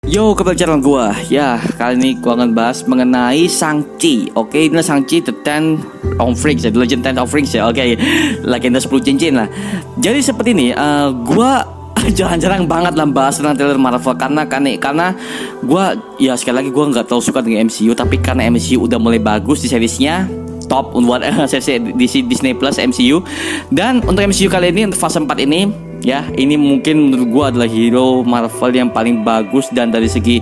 Yo, kembali channel gua. Ya, kali ini gua akan bahas mengenai Shang-Chi. Oke, ini Shang-Chi The Ten of Rings ya, The Legend Ten of Rings ya. Oke, legenda 10 cincin lah. Jadi seperti ini, gua jarang-jarang banget lah bahas tentang trailer Marvel karena gua ya sekali lagi gua nggak terlalu suka dengan MCU, tapi karena MCU udah mulai bagus di seriesnya, top di Disney Plus MCU. Dan untuk MCU kali ini, untuk fase 4 ini ya, ini mungkin menurut gue adalah hero Marvel yang paling bagus. Dan dari segi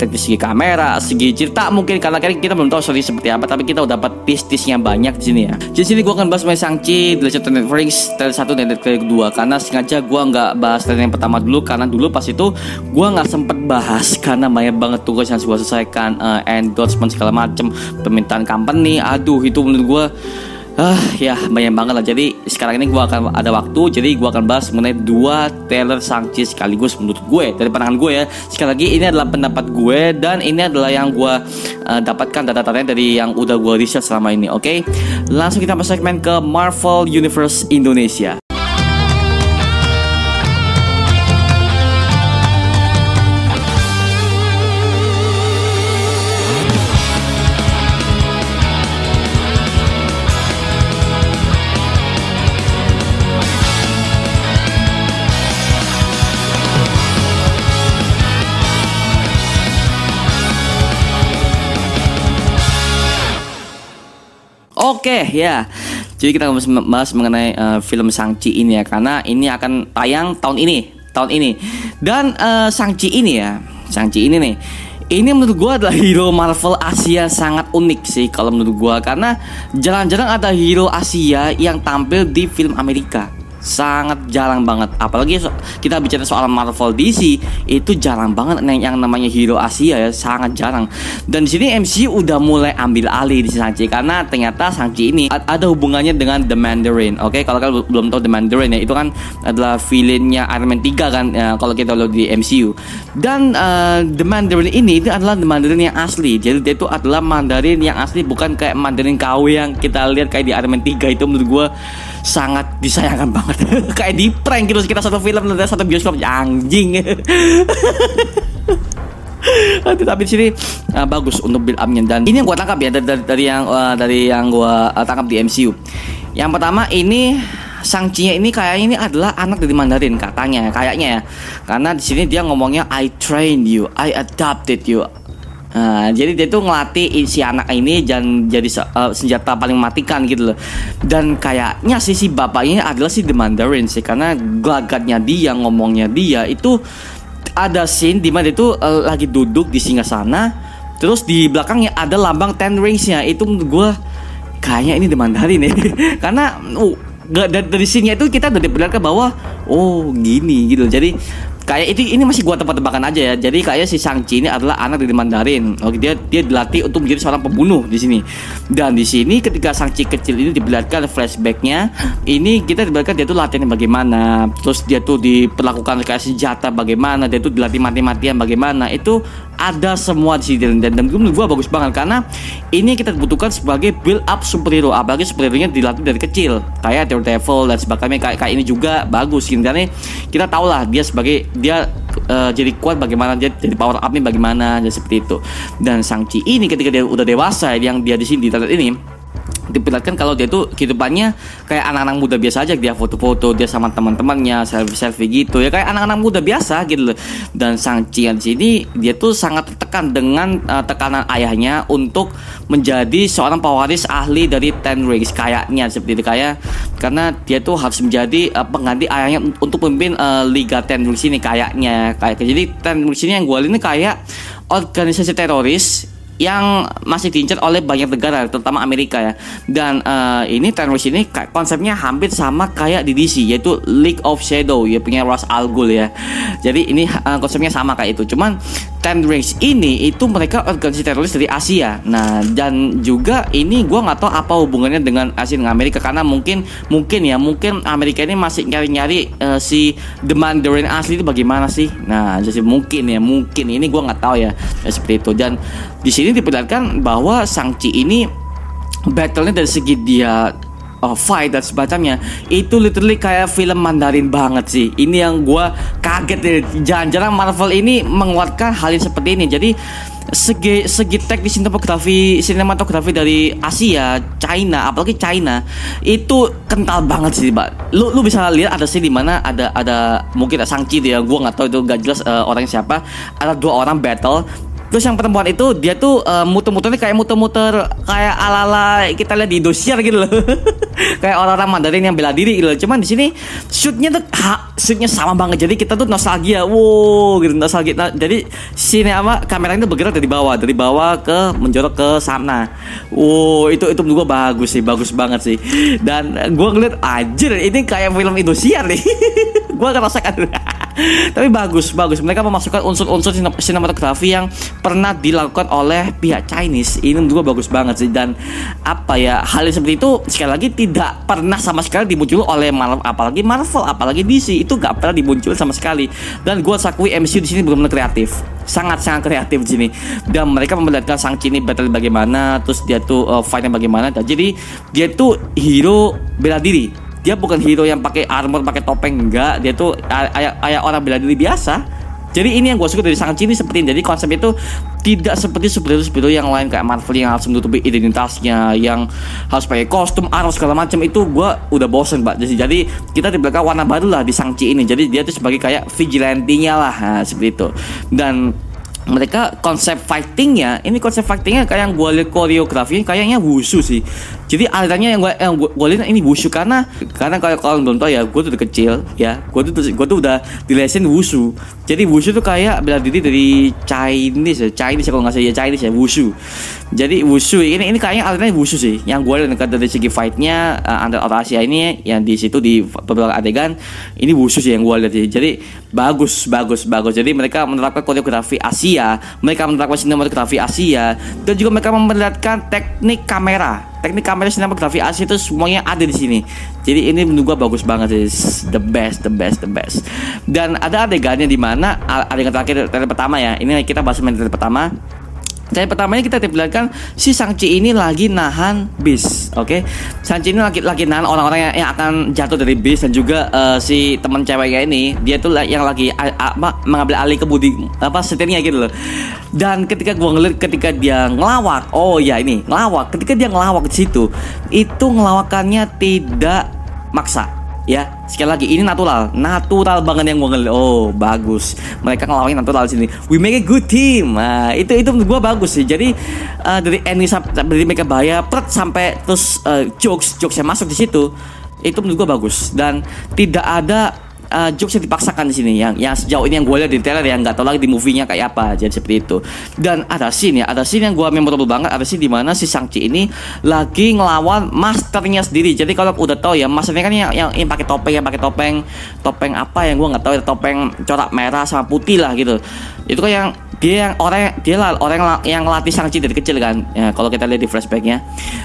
teknis, segi kamera, segi cerita mungkin, karena kita belum tahu story seperti apa, tapi kita udah dapat piece-piece-nya banyak di sini ya. Di sini gue akan bahas mengenai Shang-Chi The Legend of the Rings trailer 1 dan trailer kedua. Karena sengaja gue nggak bahas trailer yang pertama dulu, karena dulu pas itu gue nggak sempet bahas karena banyak banget tugas yang gue selesaikan, endorsement segala macem, permintaan company. Aduh, itu menurut gue ya banyak banget lah. Jadi sekarang ini gue akan ada waktu, jadi gue akan bahas mengenai 2 trailer Shang-Chi sekaligus menurut gue, dari pandangan gue ya. Sekali lagi ini adalah pendapat gue, dan ini adalah yang gue dapatkan data-datanya dari yang udah gue riset selama ini. Oke, langsung kita masuk segmen ke Marvel Universe Indonesia. Oke ya, jadi kita akan bahas mengenai film Shang-Chi ini ya, karena ini akan tayang tahun ini. Dan Shang-Chi ini nih, ini menurut gue adalah hero Marvel Asia sangat unik sih kalau menurut gue, karena jarang-jarang ada hero Asia yang tampil di film Amerika. Sangat jarang banget, apalagi kita bicara soal Marvel DC, itu jarang banget yang namanya hero Asia ya, sangat jarang. Dan di sini MCU udah mulai ambil alih di Shang-Chi, karena ternyata Shang-Chi ini ada hubungannya dengan The Mandarin. Oke, kalau kalian belum tahu The Mandarin ya, itu kan adalah villainnya Iron Man 3 kan, kalau kita lihat di MCU. Dan The Mandarin ini itu adalah The Mandarin yang asli. Jadi dia itu adalah Mandarin yang asli, bukan kayak Mandarin KW yang kita lihat kayak di Iron Man 3. Itu menurut gue sangat disayangkan banget. Kayak di prank gitu, kita satu film, satu bioskop, anjing. Tapi di sini bagus untuk build up-nya. Dan ini yang gue tangkap ya dari yang gue tangkap di MCU. Yang pertama, ini Shang-Chi-nya ini kayaknya ini adalah anak dari Mandarin kayaknya ya. Karena di sini dia ngomongnya I trained you, I adopted you. Jadi dia tuh ngelatih si anak ini dan jadi senjata paling mematikan gitu loh. Dan kayaknya si bapaknya adalah si The Mandarin sih, karena gelagatnya dia, ngomongnya dia itu ada scene dimana dia tuh lagi duduk di singgasana, terus di belakangnya ada lambang Ten Rings-nya. Itu menurut gue kayaknya ini The Mandarin ya. Karena dari scene-nya itu kita udah diperlihatkan bahwa oh gini gitu. Jadi kayak ini masih gua tebak-tebakan aja ya. Jadi kayak si Shang-Chi ini adalah anak dari Mandarin. Oke, dia dilatih untuk menjadi seorang pembunuh di sini. Dan di sini ketika Shang-Chi kecil ini diperlihatkan flashbacknya, ini kita diperlihatkan dia tuh latihannya bagaimana, terus dia tuh diperlakukan kayak senjata bagaimana, dia tuh dilatih mati-matian bagaimana. Itu ada semua di sini, dan menurut gua bagus banget, karena ini kita butuhkan sebagai build up superhero, apalagi superhero-nya dilatih dari kecil kayak Daredevil dan sebagainya. Kayak ini juga bagus gitu, karena kita tahu lah dia jadi kuat bagaimana, dia jadi power up-nya bagaimana, jadi seperti itu. Dan Shang-Chi ini ketika dia udah dewasa, yang dia di sini di trailer ini diperlihatkan kalau dia tuh kehidupannya kayak anak-anak muda biasa aja. Dia foto-foto, dia sama teman-temannya selfie gitu ya, kayak anak-anak muda biasa gitu loh. Dan Shang-Chi di sini dia tuh sangat tertekan dengan tekanan ayahnya untuk menjadi seorang pewaris ahli dari Ten Rings kayaknya seperti itu, karena dia tuh harus menjadi pengganti ayahnya untuk memimpin Liga Ten Rings ini kayaknya. Jadi Ten Rings ini yang gue lihat ini kayak organisasi teroris yang masih diincar oleh banyak negara, terutama Amerika ya. Dan ini Ten Rings ini konsepnya hampir sama kayak di DC, yaitu League of Shadow ya, punya Ra's al Ghul ya. Jadi ini konsepnya sama kayak itu. Cuman Ten Rings ini itu mereka organisasi teroris dari Asia. Nah, dan juga ini gue nggak tahu apa hubungannya dengan Asia dengan Amerika, karena mungkin Amerika ini masih nyari-nyari si The Mandarin asli itu bagaimana sih. Nah, jadi mungkin ini gue nggak tahu ya, seperti itu. Dan di sini diperlihatkan bahwa Shang-Chi ini battle-nya dari segi dia fight dan semacamnya, itu literally kayak film Mandarin banget sih. Ini yang gue kaget deh. Jarang-jarang Marvel ini mengeluarkan hal yang seperti ini. Jadi segi teknik sinematografi dari Asia, China, apalagi China itu kental banget sih, Pak. Lu bisa lihat ada sih di mana ada mungkin ada Shang-Chi dia, gue nggak tahu itu, nggak jelas orangnya siapa. Ada 2 orang battle. Terus yang perempuan itu dia tuh muter-muternya kayak muter-muter kayak ala-ala kita lihat di Indosiar gitu loh. Kayak orang-orang Mandarin yang bela diri gitu loh. Cuman di sini shootnya sama banget. Jadi kita tuh nostalgia. Wow, gitu nostalgia. Nah, jadi sini kameranya tuh bergerak dari bawah ke menjorok ke sana. Wow, itu menurut gua bagus sih, bagus banget sih. Dan gua ngeliat anjir, ini kayak film Indosiar nih. Gua ngerasakan. Tapi bagus. Mereka memasukkan unsur-unsur sinematografi yang pernah dilakukan oleh pihak Chinese. Ini menurut gue bagus banget sih. Dan hal yang seperti itu sekali lagi tidak pernah sama sekali dimuncul oleh Marvel, apalagi DC. Itu gak pernah dimuncul sama sekali. Dan gue akui MCU di sini benar-benar kreatif, sangat-sangat kreatif di sini. Dan mereka memperlihatkan Shang-Chi ini battle bagaimana, terus dia tuh fightnya bagaimana. Dan jadi dia tuh hero bela diri. Dia bukan hero yang pakai armor, pakai topeng, enggak. Dia tuh kayak orang bela diri biasa. Jadi ini yang gue suka dari Shang-Chi ini seperti ini. Jadi konsep itu tidak seperti superhero yang lain kayak Marvel yang harus menutupi identitasnya, yang harus pakai kostum, armor segala macam. Itu gue udah bosen, Pak. Jadi kita diberikan warna baru lah di Shang-Chi ini. Jadi dia tuh sebagai kayak vigilante-nya lah, seperti itu. Dan mereka konsep fightingnya kayak yang gue lihat koreografinya kayaknya wushu sih. Jadi alirannya yang gue lihat ini wushu karena kalau belum tahu ya, gue tuh udah kecil ya, gue tuh udah dilesin wushu. Jadi wushu tuh kayak bela diri dari Chinese kalau nggak salah ya, Chinese ya, wushu. Jadi wushu ini kayaknya alirannya wushu sih. Yang gue lihat dari segi fightnya antara orang Asia ini yang di situ di beberapa adegan ini wushu sih yang gue lihat sih. Jadi bagus. Jadi mereka menerapkan koreografi Asia, mereka menerapkan sinematografi Asia, dan juga mereka memperlihatkan teknik kamera sinematografi Asia itu semuanya ada di sini. Jadi ini menurut gua bagus banget sih, the best. Dan ada adegannya di mana adegan terakhir trailer pertama ya. Ini kita bahas trailer pertama. Trailer pertamanya kita diperlihatkan si Shang-Chi ini lagi nahan bis, oke? Shang-Chi ini lagi nahan orang-orang yang akan jatuh dari bis, dan juga si teman ceweknya ini dia tuh yang lagi mengambil alih kemudi setirnya gitu loh. Dan ketika gua ngeliat ketika dia ngelawak, ketika dia ngelawak di situ, itu ngelawakannya tidak maksa. Ya, sekali lagi ini natural banget yang gue ngeliat. Oh, bagus. Mereka ngelawaknya natural di sini. We make a good team. Nah, itu menurut gue bagus sih. Jadi dari ending sampai mereka bahaya, sampai terus jokes yang masuk di situ, itu menurut gue bagus. Dan tidak ada jokes yang dipaksakan di sini yang sejauh ini yang gue lihat di trailer, yang nggak tahu lagi di movie-nya kayak apa. Jadi seperti itu. Dan ada scene yang gue memorable banget. Ada scene di mana si Shang-Chi ini lagi ngelawan masternya sendiri. Jadi kalau udah tahu ya, masternya kan yang pakai topeng apa yang gue nggak tahu, topeng corak merah sama putih lah gitu. Itu kan yang orang yang ngelatih Shang-Chi dari kecil kan. Ya, kalau kita lihat di flashbacknya,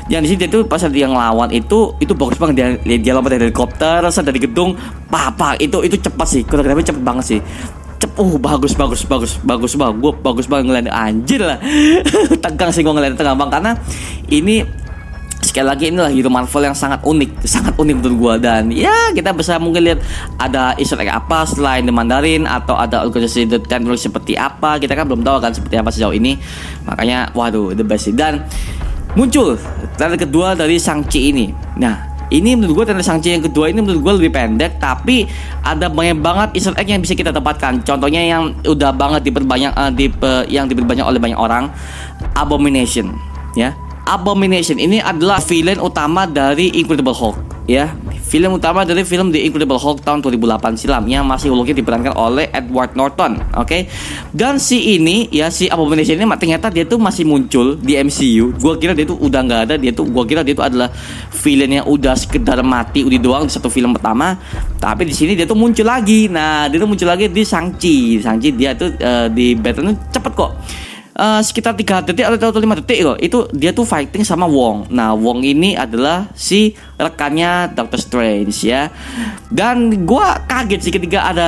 yang di sini itu pas dia ngelawan itu bagus banget. Dia lompat dari helikopter, dari gedung, itu cepat sih, koreografi cepet banget sih. Bagus banget. Gue bagus banget ngeliat, anjir lah. Tegang sih gue ngeliat, tegang banget karena ini sekali lagi inilah hero Marvel yang sangat unik menurut gue. Dan ya kita bisa mungkin lihat ada easter egg apa selain The Mandarin, atau ada organisasi The Technology seperti apa, kita kan belum tahu kan seperti apa sejauh ini. Makanya waduh, the best sih. Dan muncul trailer kedua dari Shang-Chi ini. Nah, ini menurut gue trailer Shang-Chi yang kedua ini menurut gue lebih pendek, tapi ada banyak banget easter egg yang bisa kita dapatkan. Contohnya yang udah banget diperbanyak oleh banyak orang, Abomination ya. Abomination ini adalah villain utama dari Incredible Hulk ya. Film utama dari film The Incredible Hulk tahun 2008 silam, yang masih Hulknya diperankan oleh Edward Norton, oke? Dan si Abomination ini ternyata dia tuh masih muncul di MCU. Gua kira dia tuh udah nggak ada. Gua kira dia tuh adalah villain yang udah sekedar mati doang di satu film pertama. Tapi di sini dia tuh muncul lagi. Nah, dia tuh muncul lagi di Shang-Chi dia tuh di battle cepet kok. Sekitar 3 detik atau 5 detik loh. Itu dia tuh fighting sama Wong. Nah, Wong ini adalah si rekannya Doctor Strange ya. Dan gua kaget sih ketika ada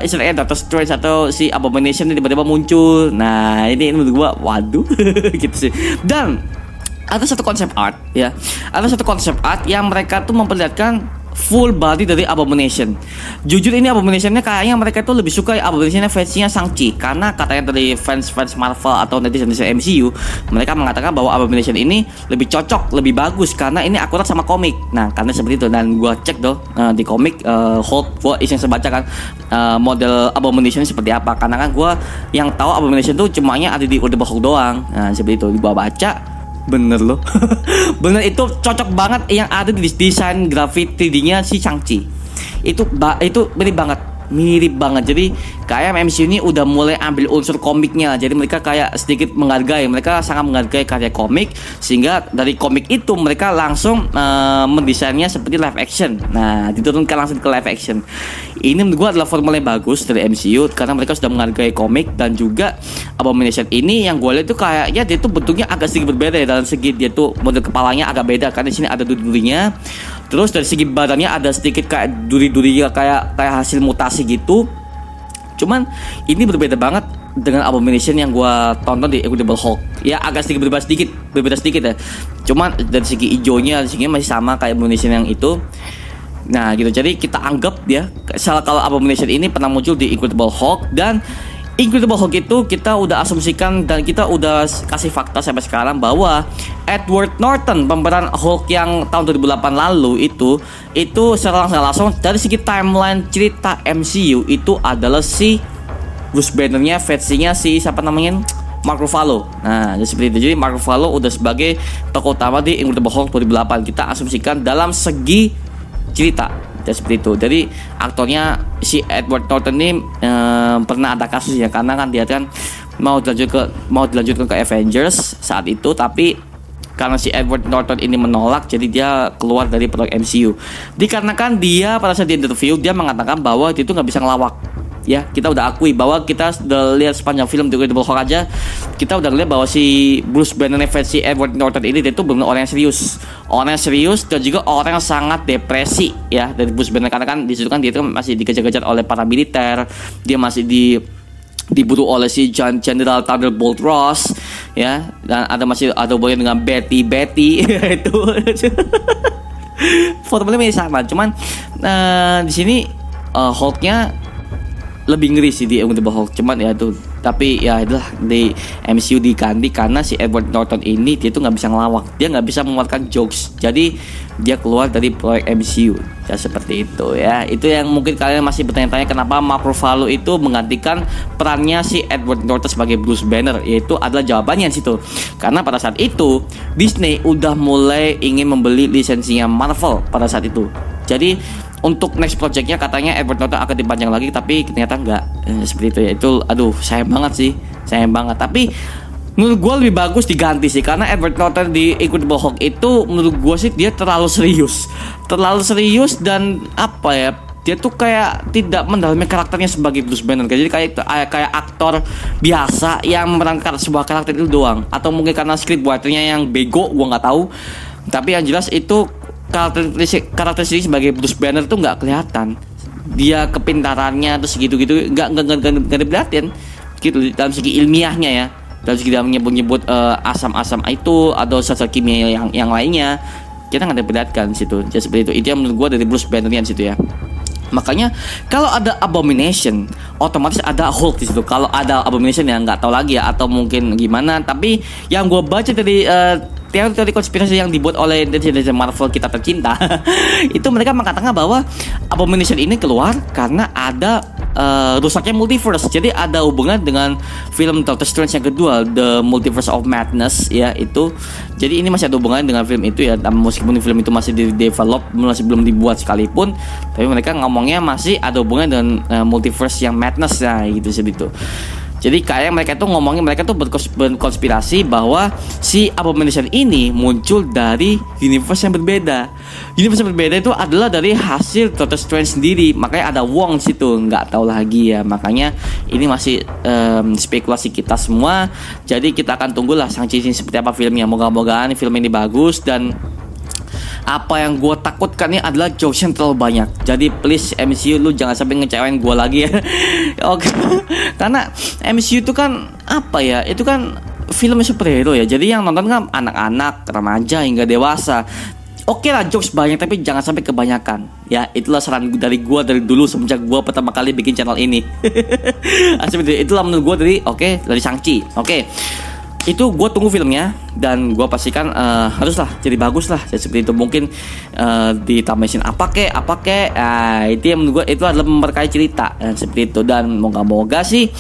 istilahnya Doctor Strange atau si Abomination ini tiba-tiba muncul. Nah, ini menurut gua waduh gitu sih. Dan ada satu konsep art ya, ada satu konsep art yang mereka tuh memperlihatkan full body dari Abomination. Jujur ini Abominationnya kayaknya mereka tuh lebih suka Abominationnya versinya Shang-Chi, karena katanya dari fans Marvel atau netizen MCU, mereka mengatakan bahwa Abomination ini lebih cocok, lebih bagus karena ini akurat sama komik. Nah karena seperti itu, dan gua cek di komik Hulk, gua iseng sebaca kan model Abomination seperti apa, karena kan gua yang tahu Abomination tuh cumanya ada di Incredible Hulk doang. Nah seperti itu, gua baca bener loh. Bener, itu cocok banget yang ada di desain grafik 3D-nya si Shang-Chi. Itu mirip banget. Jadi kayak MCU ini udah mulai ambil unsur komiknya. Jadi mereka kayak sedikit menghargai, mereka sangat menghargai karya komik, sehingga dari komik itu mereka langsung mendesainnya seperti live action. Nah, diturunkan langsung ke live action. Ini menurut gue adalah formula yang bagus dari MCU karena mereka sudah menghargai komik. Dan juga Abomination ini yang gue lihat tuh kayaknya dia tuh bentuknya agak sedikit berbeda ya, dalam segi dia tuh model kepalanya agak beda, karena di sini ada duri-durinya. Terus dari segi badannya ada sedikit kayak duri-durinya, kayak hasil mutasi gitu. Cuman ini berbeda banget dengan Abomination yang gue tonton di Incredible Hulk. Ya agak sedikit berbeda sedikit ya. Cuman dari segi hijaunya, dari segi masih sama kayak Abomination yang itu. Nah gitu, jadi kita anggap ya kalau Abomination ini pernah muncul di Incredible Hulk, dan Incredible Hulk itu kita udah asumsikan dan kita udah kasih fakta sampai sekarang bahwa Edward Norton, pemeran Hulk yang tahun 2008 lalu itu secara langsung dari segi timeline cerita MCU itu adalah si Bruce Banner-nya versinya si siapa namanya, Mark Ruffalo. Nah jadi seperti itu, jadi Mark Ruffalo udah sebagai tokoh utama di Incredible Hulk 2008. Kita asumsikan dalam segi cerita ya seperti itu. Jadi aktornya si Edward Norton ini pernah ada kasus ya, karena kan dia kan mau dilanjutkan ke Avengers saat itu, tapi karena si Edward Norton ini menolak, jadi dia keluar dari proyek MCU. Dikarenakan dia pada saat di interview dia mengatakan bahwa dia itu nggak bisa ngelawak. Ya kita udah akui bahwa kita sudah lihat sepanjang film The Incredible Hulk aja, kita udah lihat bahwa si Bruce Banner versi Edward Norton ini dia itu benar orang yang serius, dan juga orang yang sangat depresi ya dari Bruce Banner, karena kan disitu kan dia itu masih dikejar-kejar oleh para militer, dia masih diburu oleh si General Thunderbolt Ross ya, dan masih ada hubungan dengan Betty itu formulanya masih sama, cuman di sini Hulknya lebih ngeri sih di Incredible Hulk. Cuman ya tuh, tapi ya itulah di MCU diganti karena si Edward Norton ini dia tuh nggak bisa ngelawak, dia nggak bisa mengeluarkan jokes, jadi dia keluar dari proyek MCU ya seperti itu ya. Itu yang mungkin kalian masih bertanya-tanya kenapa Mark Ruffalo itu menggantikan perannya si Edward Norton sebagai Bruce Banner, yaitu adalah jawabannya di situ karena pada saat itu Disney udah mulai ingin membeli lisensinya Marvel pada saat itu. Jadi untuk next projectnya katanya Edward Norton akan dipanjang lagi, tapi ternyata enggak seperti itu ya. Itu aduh sayang banget. Tapi menurut gue lebih bagus diganti sih, karena Edward Norton di Incredible Hulk itu menurut gue sih dia terlalu serius dan apa ya, dia tuh kayak tidak mendalami karakternya sebagai Bruce Banner. Jadi kayak aktor biasa yang memerankan sebuah karakter itu doang, atau mungkin karena script writernya yang bego, gue nggak tahu. Tapi yang jelas itu karakteristik sebagai Bruce Banner tuh nggak kelihatan. Dia kepintarannya terus gitu-gitu nggak diperhatiin gitu dalam segi ilmiahnya ya, dalam segi dalam nyebut asam-asam itu atau zat kimia yang lainnya kita nggak diperlihatkan situ. Jadi seperti itu yang menurut gue dari Bruce Banner-nya situ ya. Makanya kalau ada Abomination otomatis ada Hulk di situ. Kalau ada Abomination ya nggak tahu lagi ya, atau mungkin gimana. Tapi yang gue baca dari teori konspirasi yang dibuat oleh netizen Marvel kita tercinta itu mereka mengatakan bahwa Abomination ini keluar karena ada rusaknya multiverse. Jadi ada hubungan dengan film Doctor Strange yang kedua, The Multiverse of Madness ya itu. Jadi ini masih ada hubungan dengan film itu ya, meskipun film itu masih di-develop, masih belum dibuat sekalipun, tapi mereka ngomongnya masih ada hubungan dengan multiverse yang madness ya gitu segitu. Jadi kayak mereka tuh ngomongin, mereka tuh berkonspirasi bahwa si Abomination ini muncul dari universe yang berbeda. Universe yang berbeda itu adalah dari hasil Doctor Strange sendiri. Makanya ada Wong situ, nggak tahu lagi ya. Makanya ini masih spekulasi kita semua. Jadi kita akan tunggulah Shang-Chi ini seperti apa filmnya. Moga-mogaan film ini bagus, dan apa yang gue takutkan ini adalah jokes yang terlalu banyak. Jadi please MCU lu jangan sampai ngecewain gue lagi ya. Oke. Karena MCU itu kan apa ya? Itu kan film superhero ya. Jadi yang nonton kan anak-anak, remaja hingga dewasa. Oke lah, jokes banyak tapi jangan sampai kebanyakan. Ya, itulah saran dari gua dari dulu semenjak gua pertama kali bikin channel ini. Itulah menurut gua dari Shang-Chi. Oke. Itu gue tunggu filmnya dan gue pastikan haruslah jadi bagus lah. Jadi seperti itu, mungkin ditambahin apa kek, itu yang menurut gue itu adalah memperkaya cerita dan seperti itu. Dan moga-moga sih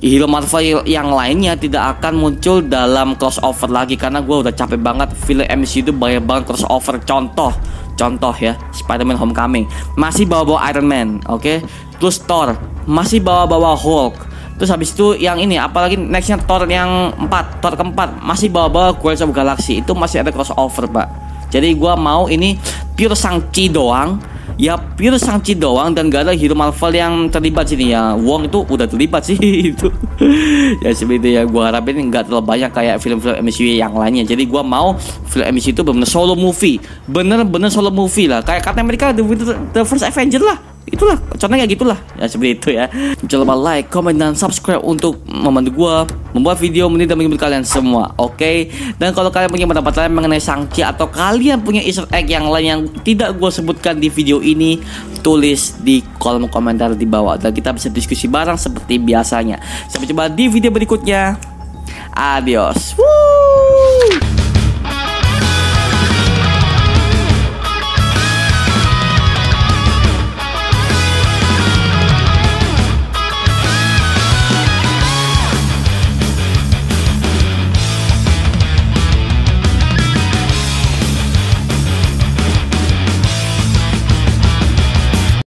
hero Marvel yang lainnya tidak akan muncul dalam crossover lagi, karena gue udah capek banget film MCU itu banyak banget crossover. Contoh ya, Spider-Man Homecoming masih bawa-bawa Iron Man, oke? Terus Thor masih bawa-bawa Hulk. Terus habis itu yang ini, apalagi nextnya Thor keempat masih bawa-bawa Guardians of the Galaxy, itu masih ada crossover, Pak. Jadi gua mau ini pure Shang-Chi doang. Ya pure Shang-Chi doang dan gak ada hero Marvel yang terlibat sini ya. Wong itu udah terlibat sih itu. Ya seperti itu ya, gua harapin nggak terlalu banyak kayak film-film MCU yang lainnya. Jadi gua mau film MCU itu bener-bener solo movie. Bener-bener solo movie lah. Kayak Captain America The First Avenger lah. Itulah contohnya kayak gitulah ya, seperti itu ya. Jangan lupa like, comment, dan subscribe untuk membantu gua membuat video menit dan menghibur kalian semua, oke? Dan kalau kalian punya pendapat lain mengenai Shang-Chi atau kalian punya Easter egg yang lain yang tidak gua sebutkan di video ini, tulis di kolom komentar di bawah dan kita bisa diskusi bareng seperti biasanya. Sampai jumpa di video berikutnya. Adios. Woo!